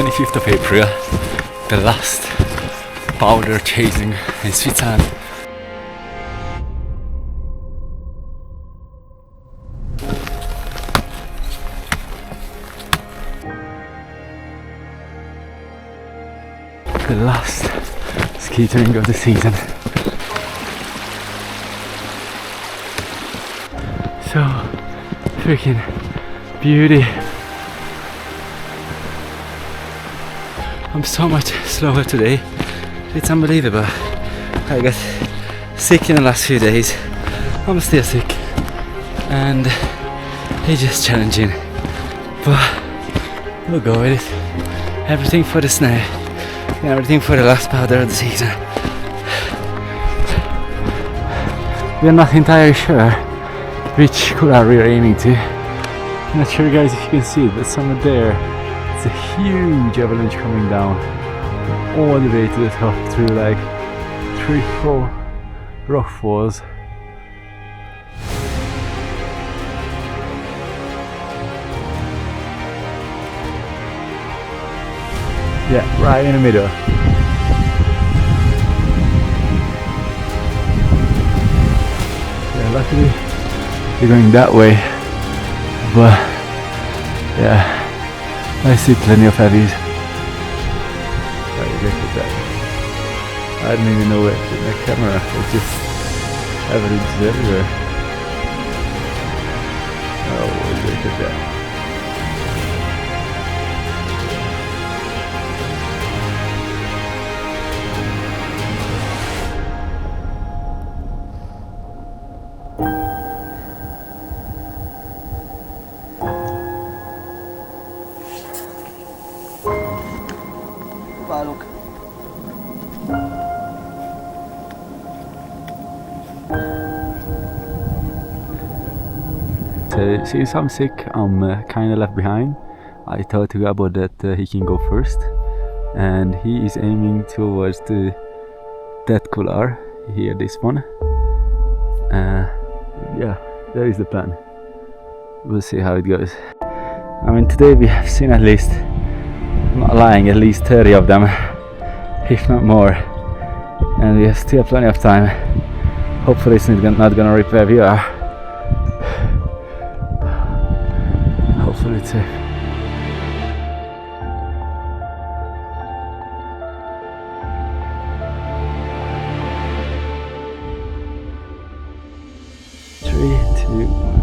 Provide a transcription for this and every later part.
25th of April, the last powder chasing in Switzerland. The last ski touring of the season. So freaking beauty. I'm so much slower today. It's unbelievable. I got sick in the last few days. I'm still sick. And it's just challenging. But we'll go with it. Everything for the snow. Everything for the last powder of the season. We're not entirely sure which couloir we're aiming to. I'm not sure guys if you can see it, but somewhere there it's a huge avalanche coming down all the way to the top through like 3-4 rock falls. Yeah, right in the middle. Yeah, luckily we're going that way, but yeah, I see plenty of heavies. Look at that. I didn't even know it in the camera, it's just avalanches everywhere. Oh, look at that. Look. So since I'm sick, I'm kinda left behind. I thought to Gabor that he can go first, and he is aiming towards that couloir here, this one. Yeah, that is the plan. We'll see how it goes. I mean, today we have seen at least, I'm not lying, at least 30 of them, if not more, and we have still plenty of time. Hopefully it's not gonna rip where we are. Hopefully it's safe. Three, two, one.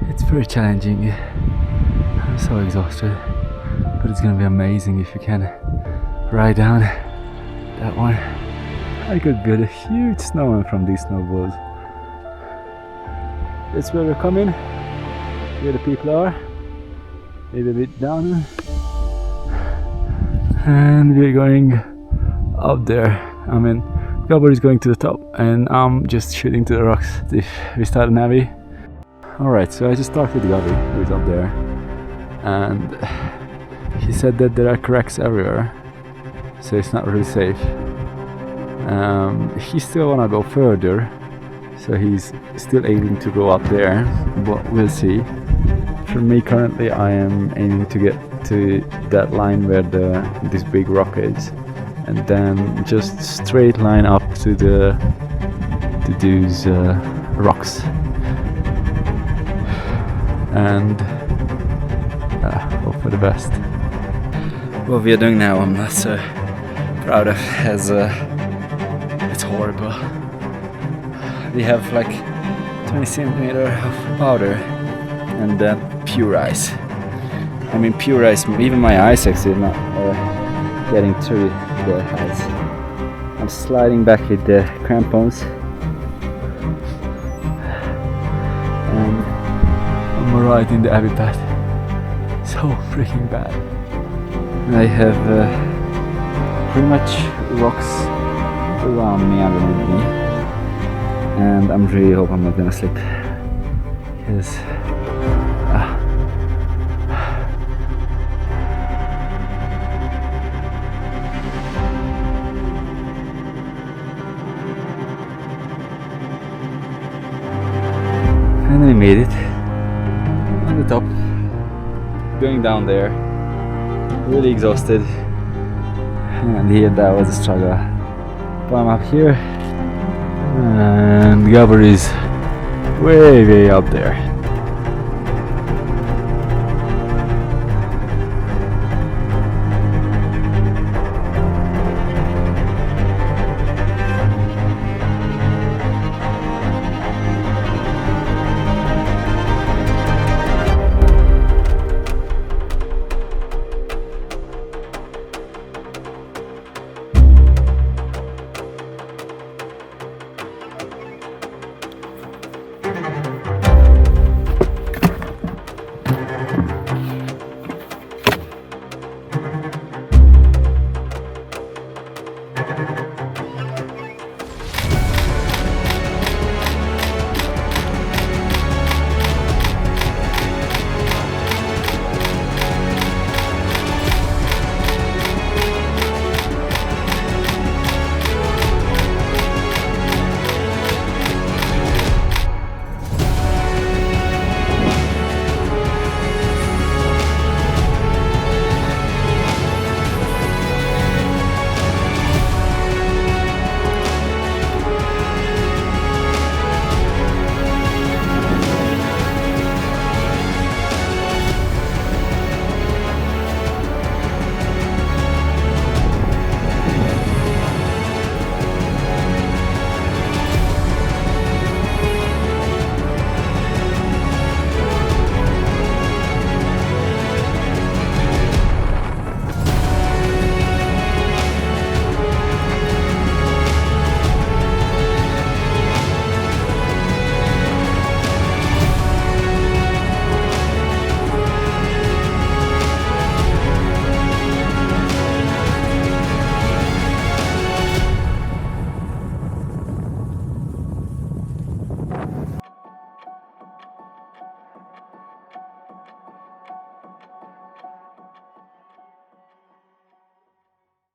It's very challenging. I'm so exhausted, but it's gonna be amazing if you can ride down that one. I could build a huge snowman from these snowballs. That's where we're coming, where the people are, maybe a bit down, and we're going up there. I mean, Gabor is going to the top and I'm just shooting to the rocks if we start a navy. Alright, so I just talked with Gabor, who is up there, and he said that there are cracks everywhere, so it's not really safe. He still wanna go further, so he's still aiming to go up there, but we'll see. For me currently I am aiming to get to that line where this big rock is, and then just straight line up to these rocks. And hope for the best. What we are doing now I'm not so proud of, as it's horrible. We have like 20 centimeters of powder and then pure ice. I mean pure ice, even my eyes actually not getting through the ice. I'm sliding back with the crampons. And I'm right in the heavy path. So freaking bad. I have pretty much rocks around me, underneath me, and I'm really hope I'm not gonna slip, because and I made it on the top, going down there, really exhausted, and here that was a struggle. But I'm up here, and Gabor is way up there.